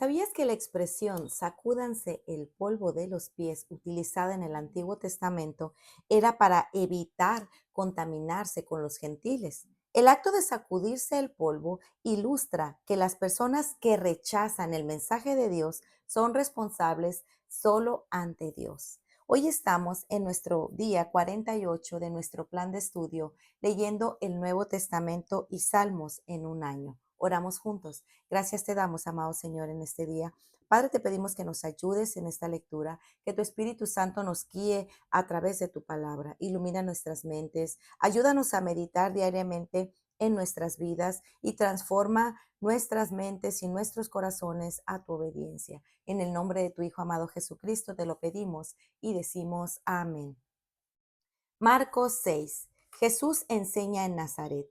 ¿Sabías que la expresión sacúdanse el polvo de los pies utilizada en el Antiguo Testamento era para evitar contaminarse con los gentiles? El acto de sacudirse el polvo ilustra que las personas que rechazan el mensaje de Dios son responsables solo ante Dios. Hoy estamos en nuestro día 48 de nuestro plan de estudio, leyendo el Nuevo Testamento y Salmos en un año. Oramos juntos. Gracias te damos, amado Señor, en este día. Padre, te pedimos que nos ayudes en esta lectura, que tu Espíritu Santo nos guíe a través de tu palabra. Ilumina nuestras mentes, ayúdanos a meditar diariamente en nuestras vidas y transforma nuestras mentes y nuestros corazones a tu obediencia. En el nombre de tu Hijo amado Jesucristo te lo pedimos y decimos amén. Marcos 6. Jesús enseña en Nazaret.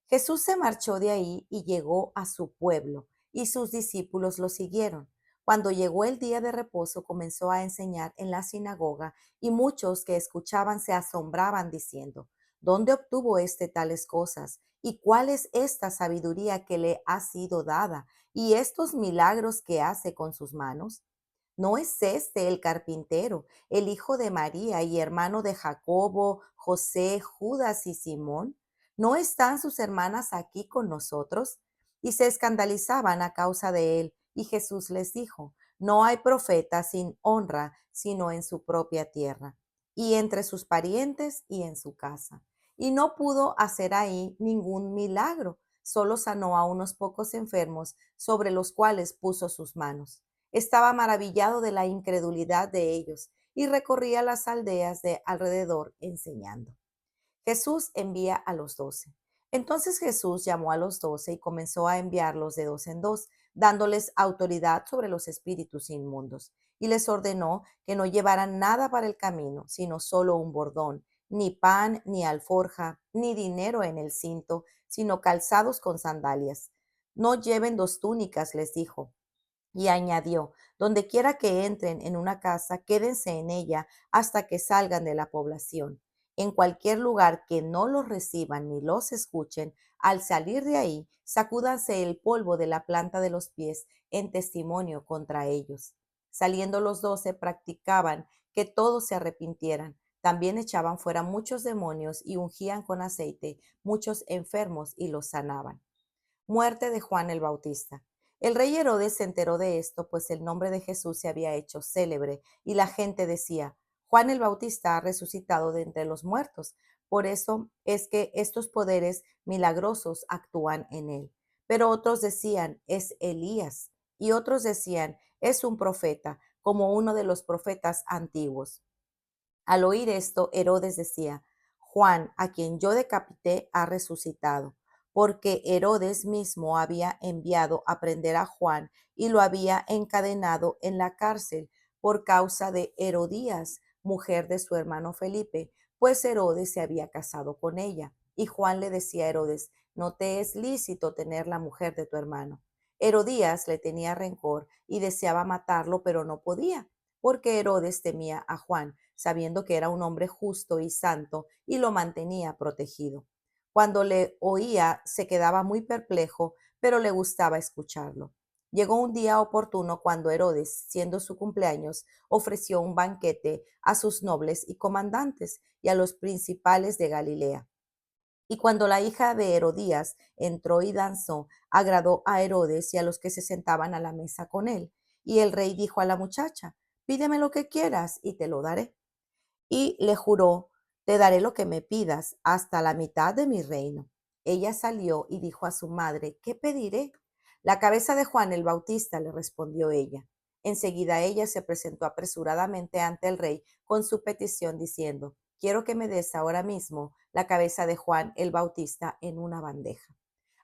Jesús se marchó de ahí y llegó a su pueblo, y sus discípulos lo siguieron. Cuando llegó el día de reposo, comenzó a enseñar en la sinagoga, y muchos que escuchaban se asombraban diciendo: ¿Dónde obtuvo tales cosas? ¿Y cuál es esta sabiduría que le ha sido dada? ¿Y estos milagros que hace con sus manos? ¿No es este el carpintero, el hijo de María y hermano de Jacobo, José, Judas y Simón? ¿No están sus hermanas aquí con nosotros? Y se escandalizaban a causa de él. Y Jesús les dijo: No hay profeta sin honra, sino en su propia tierra, y entre sus parientes y en su casa. Y no pudo hacer ahí ningún milagro, solo sanó a unos pocos enfermos, sobre los cuales puso sus manos. Estaba maravillado de la incredulidad de ellos y recorría las aldeas de alrededor enseñando. Jesús envía a los 12. Entonces Jesús llamó a los 12 y comenzó a enviarlos de dos en dos, dándoles autoridad sobre los espíritus inmundos. Y les ordenó que no llevaran nada para el camino, sino solo un bordón, ni pan, ni alforja, ni dinero en el cinto, sino calzados con sandalias. No lleven dos túnicas, les dijo. Y añadió: Donde quiera que entren en una casa, quédense en ella hasta que salgan de la población. En cualquier lugar que no los reciban ni los escuchen, al salir de ahí, sacúdanse el polvo de la planta de los pies en testimonio contra ellos. Saliendo los 12, practicaban que todos se arrepintieran. También echaban fuera muchos demonios y ungían con aceite muchos enfermos y los sanaban. Muerte de Juan el Bautista. El rey Herodes se enteró de esto, pues el nombre de Jesús se había hecho célebre, y la gente decía: Juan el Bautista ha resucitado de entre los muertos. Por eso es que estos poderes milagrosos actúan en él. Pero otros decían: es Elías. Y otros decían: es un profeta, como uno de los profetas antiguos. Al oír esto, Herodes decía: Juan, a quien yo decapité, ha resucitado, porque Herodes mismo había enviado a prender a Juan y lo había encadenado en la cárcel por causa de Herodías, mujer de su hermano Felipe, pues Herodes se había casado con ella. Y Juan le decía a Herodes: No te es lícito tener la mujer de tu hermano. Herodías le tenía rencor y deseaba matarlo, pero no podía, porque Herodes temía a Juan, sabiendo que era un hombre justo y santo, y lo mantenía protegido. Cuando le oía, se quedaba muy perplejo, pero le gustaba escucharlo. Llegó un día oportuno cuando Herodes, siendo su cumpleaños, ofreció un banquete a sus nobles y comandantes y a los principales de Galilea. Y cuando la hija de Herodías entró y danzó, agradó a Herodes y a los que se sentaban a la mesa con él. Y el rey dijo a la muchacha: Pídeme lo que quieras y te lo daré. Y le juró: Te daré lo que me pidas, hasta la mitad de mi reino. Ella salió y dijo a su madre: ¿Qué pediré? La cabeza de Juan el Bautista, le respondió ella. Enseguida ella se presentó apresuradamente ante el rey con su petición, diciendo: Quiero que me des ahora mismo la cabeza de Juan el Bautista en una bandeja.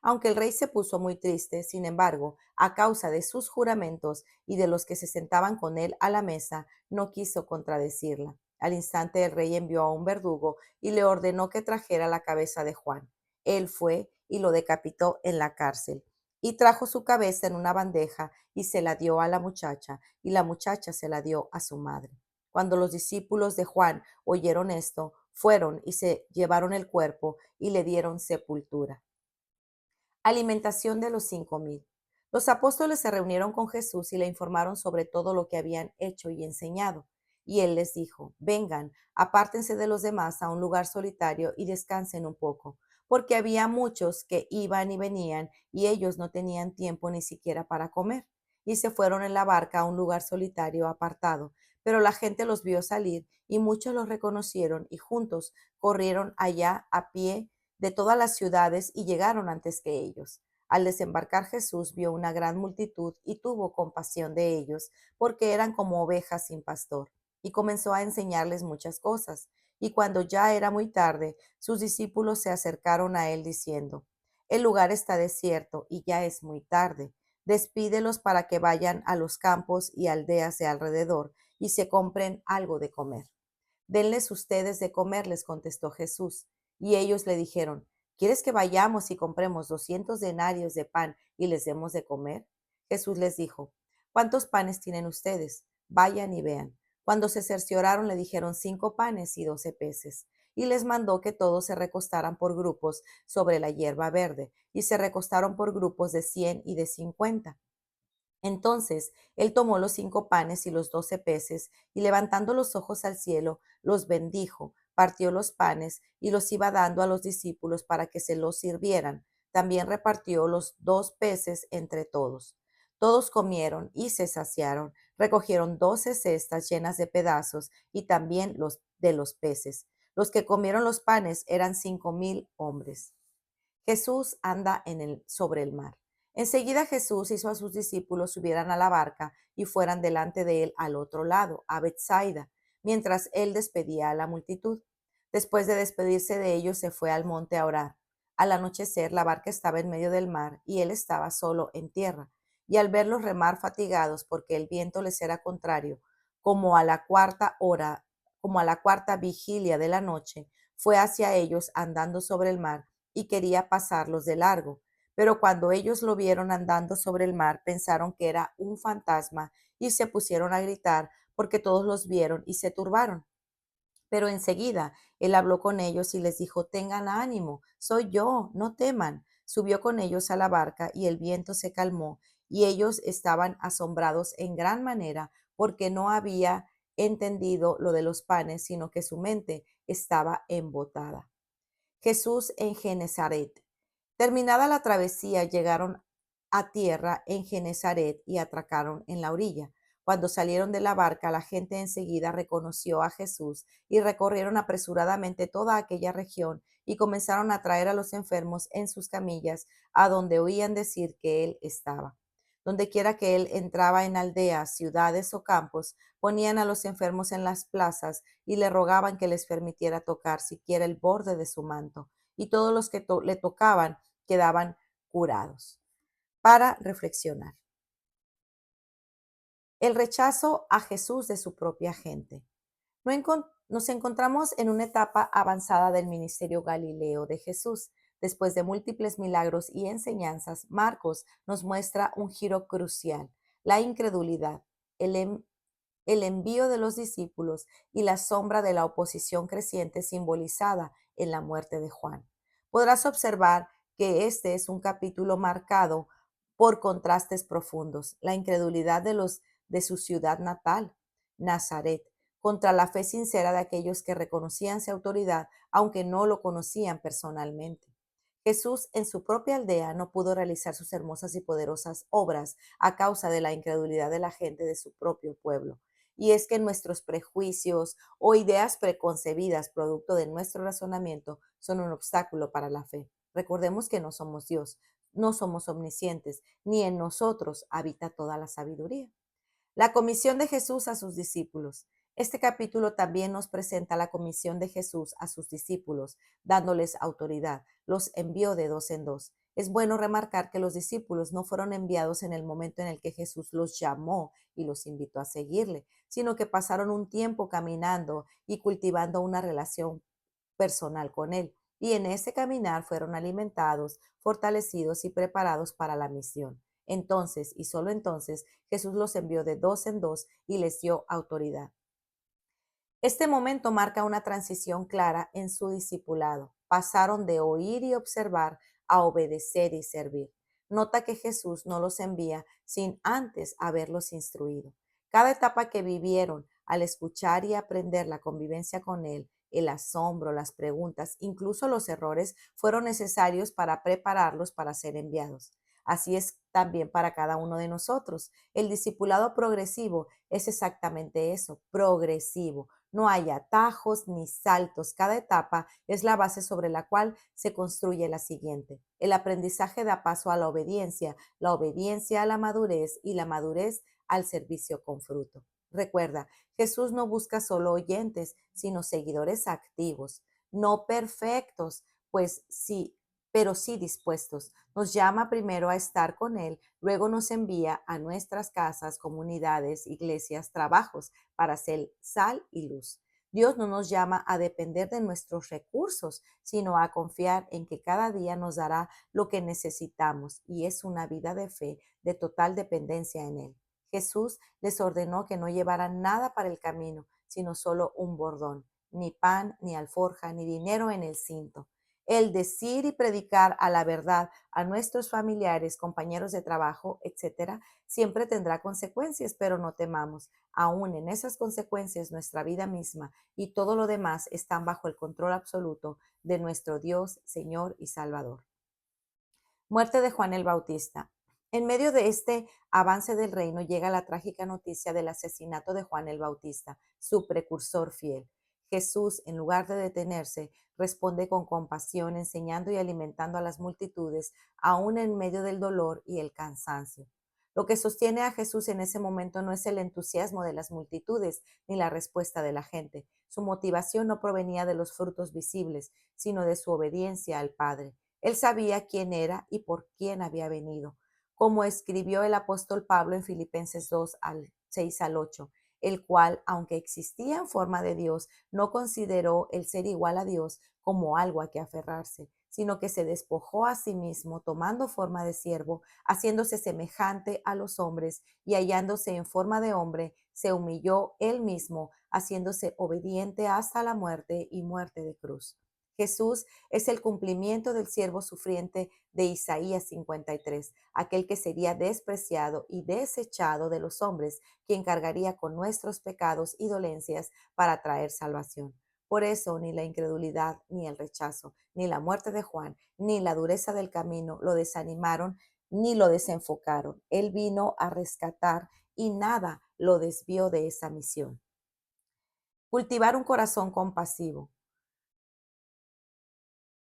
Aunque el rey se puso muy triste, sin embargo, a causa de sus juramentos y de los que se sentaban con él a la mesa, no quiso contradecirla. Al instante el rey envió a un verdugo y le ordenó que trajera la cabeza de Juan. Él fue y lo decapitó en la cárcel. Y trajo su cabeza en una bandeja y se la dio a la muchacha, y la muchacha se la dio a su madre. Cuando los discípulos de Juan oyeron esto, fueron y se llevaron el cuerpo y le dieron sepultura. Alimentación de los 5,000. Los apóstoles se reunieron con Jesús y le informaron sobre todo lo que habían hecho y enseñado. Y él les dijo, vengan, apártense de los demás a un lugar solitario y descansen un poco, porque había muchos que iban y venían y ellos no tenían tiempo ni siquiera para comer. Y se fueron en la barca a un lugar solitario apartado. Pero la gente los vio salir y muchos los reconocieron y juntos corrieron allá a pie de todas las ciudades y llegaron antes que ellos. Al desembarcar Jesús vio una gran multitud y tuvo compasión de ellos, porque eran como ovejas sin pastor, y comenzó a enseñarles muchas cosas. Y cuando ya era muy tarde, sus discípulos se acercaron a él diciendo, el lugar está desierto y ya es muy tarde. Despídelos para que vayan a los campos y aldeas de alrededor y se compren algo de comer. Denles ustedes de comer, les contestó Jesús. Y ellos le dijeron, ¿quieres que vayamos y compremos 200 denarios de pan y les demos de comer? Jesús les dijo, ¿cuántos panes tienen ustedes? Vayan y vean. Cuando se cercioraron le dijeron 5 panes y 12 peces. Y les mandó que todos se recostaran por grupos sobre la hierba verde, y se recostaron por grupos de 100 y de 50. Entonces él tomó los 5 panes y los 12 peces, y levantando los ojos al cielo, los bendijo, partió los panes y los iba dando a los discípulos para que se los sirvieran. También repartió los 2 peces entre todos. Todos comieron y se saciaron. Recogieron 12 cestas llenas de pedazos y también los de los peces. Los que comieron los panes eran 5,000 hombres. Jesús anda sobre el mar. Enseguida Jesús hizo a sus discípulos subieran a la barca y fueran delante de él al otro lado, a Bethsaida, mientras él despedía a la multitud. Después de despedirse de ellos, se fue al monte a orar. Al anochecer, la barca estaba en medio del mar y él estaba solo en tierra. Y al verlos remar fatigados porque el viento les era contrario, como a la cuarta hora, como a la cuarta vigilia de la noche, fue hacia ellos andando sobre el mar y quería pasarlos de largo. Pero cuando ellos lo vieron andando sobre el mar, pensaron que era un fantasma y se pusieron a gritar porque todos los vieron y se turbaron. Pero enseguida él habló con ellos y les dijo, tengan ánimo, soy yo, no teman. Subió con ellos a la barca y el viento se calmó y ellos estaban asombrados en gran manera porque no había entendido lo de los panes, sino que su mente estaba embotada. Jesús en Genezaret. Terminada la travesía, llegaron a tierra en Genezaret y atracaron en la orilla. Cuando salieron de la barca, la gente enseguida reconoció a Jesús y recorrieron apresuradamente toda aquella región y comenzaron a traer a los enfermos en sus camillas a donde oían decir que él estaba. Dondequiera que él entraba en aldeas, ciudades o campos, ponían a los enfermos en las plazas y le rogaban que les permitiera tocar siquiera el borde de su manto, y todos los que le tocaban quedaban curados. Para reflexionar. El rechazo a Jesús de su propia gente. Nos encontramos en una etapa avanzada del ministerio galileo de Jesús. Después de múltiples milagros y enseñanzas, Marcos nos muestra un giro crucial: la incredulidad, el, el envío de los discípulos y la sombra de la oposición creciente simbolizada en la muerte de Juan. Podrás observar que este es un capítulo marcado por contrastes profundos: la incredulidad de su ciudad natal, Nazaret, contra la fe sincera de aquellos que reconocían su autoridad, aunque no lo conocían personalmente. Jesús en su propia aldea no pudo realizar sus hermosas y poderosas obras a causa de la incredulidad de la gente de su propio pueblo. Y es que nuestros prejuicios o ideas preconcebidas, producto de nuestro razonamiento, son un obstáculo para la fe. Recordemos que no somos Dios, no somos omniscientes, ni en nosotros habita toda la sabiduría. La comisión de Jesús a sus discípulos. Este capítulo también nos presenta la comisión de Jesús a sus discípulos, dándoles autoridad. Los envió de dos en dos. Es bueno remarcar que los discípulos no fueron enviados en el momento en el que Jesús los llamó y los invitó a seguirle, sino que pasaron un tiempo caminando y cultivando una relación personal con él. Y en ese caminar fueron alimentados, fortalecidos y preparados para la misión. Entonces, y solo entonces, Jesús los envió de dos en dos y les dio autoridad. Este momento marca una transición clara en su discipulado. Pasaron de oír y observar a obedecer y servir. Nota que Jesús no los envía sin antes haberlos instruido. Cada etapa que vivieron al escuchar y aprender la convivencia con Él, el asombro, las preguntas, incluso los errores, fueron necesarios para prepararlos para ser enviados. Así es también para cada uno de nosotros. El discipulado progresivo es exactamente eso, progresivo. No hay atajos ni saltos. Cada etapa es la base sobre la cual se construye la siguiente. El aprendizaje da paso a la obediencia a la madurez y la madurez al servicio con fruto. Recuerda, Jesús no busca solo oyentes, sino seguidores activos, no perfectos, pues sí, pero sí dispuestos. Nos llama primero a estar con Él, luego nos envía a nuestras casas, comunidades, iglesias, trabajos para ser sal y luz. Dios no nos llama a depender de nuestros recursos, sino a confiar en que cada día nos dará lo que necesitamos, y es una vida de fe, de total dependencia en Él. Jesús les ordenó que no llevaran nada para el camino, sino solo un bordón, ni pan, ni alforja, ni dinero en el cinto. El decir y predicar a la verdad a nuestros familiares, compañeros de trabajo, etcétera, siempre tendrá consecuencias, pero no temamos. Aún en esas consecuencias, nuestra vida misma y todo lo demás están bajo el control absoluto de nuestro Dios, Señor y Salvador. Muerte de Juan el Bautista. En medio de este avance del reino llega la trágica noticia del asesinato de Juan el Bautista, su precursor fiel. Jesús, en lugar de detenerse, responde con compasión, enseñando y alimentando a las multitudes, aún en medio del dolor y el cansancio. Lo que sostiene a Jesús en ese momento no es el entusiasmo de las multitudes ni la respuesta de la gente. Su motivación no provenía de los frutos visibles, sino de su obediencia al Padre. Él sabía quién era y por quién había venido. Como escribió el apóstol Pablo en Filipenses 2, 6 al 8, el cual, aunque existía en forma de Dios, no consideró el ser igual a Dios como algo a que aferrarse, sino que se despojó a sí mismo, tomando forma de siervo, haciéndose semejante a los hombres, y hallándose en forma de hombre, se humilló él mismo, haciéndose obediente hasta la muerte y muerte de cruz. Jesús es el cumplimiento del siervo sufriente de Isaías 53, aquel que sería despreciado y desechado de los hombres, quien cargaría con nuestros pecados y dolencias para traer salvación. Por eso ni la incredulidad, ni el rechazo, ni la muerte de Juan, ni la dureza del camino lo desanimaron ni lo desenfocaron. Él vino a rescatar y nada lo desvió de esa misión. Cultivar un corazón compasivo.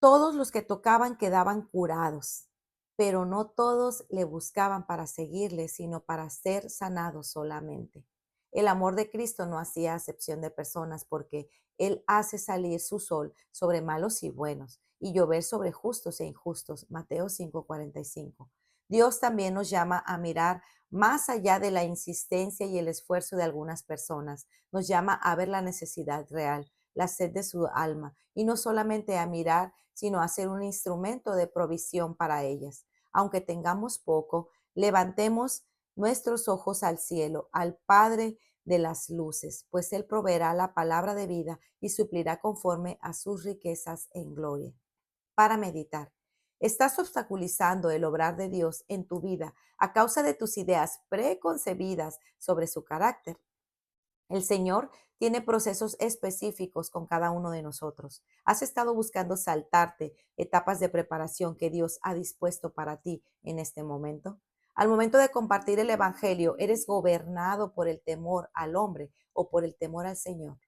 Todos los que tocaban quedaban curados, pero no todos le buscaban para seguirle, sino para ser sanados solamente. El amor de Cristo no hacía acepción de personas porque Él hace salir su sol sobre malos y buenos y llover sobre justos e injustos. Mateo 5:45. Dios también nos llama a mirar más allá de la insistencia y el esfuerzo de algunas personas. Nos llama a ver la necesidad real, la sed de su alma, y no solamente a mirar, sino a ser un instrumento de provisión para ellas. Aunque tengamos poco, levantemos nuestros ojos al cielo, al Padre de las luces, pues Él proveerá la palabra de vida y suplirá conforme a sus riquezas en gloria. Para meditar. ¿Estás obstaculizando el obrar de Dios en tu vida a causa de tus ideas preconcebidas sobre su carácter? El Señor tiene procesos específicos con cada uno de nosotros. ¿Has estado buscando saltarte etapas de preparación que Dios ha dispuesto para ti en este momento? Al momento de compartir el Evangelio, ¿eres gobernado por el temor al hombre o por el temor al Señor?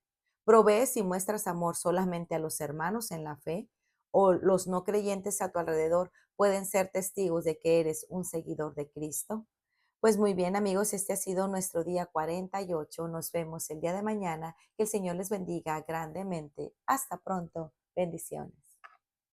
¿Provees y muestras amor solamente a los hermanos en la fe? ¿O los no creyentes a tu alrededor pueden ser testigos de que eres un seguidor de Cristo? Pues muy bien, amigos, este ha sido nuestro día 48. Nos vemos el día de mañana. Que el Señor les bendiga grandemente. Hasta pronto. Bendiciones.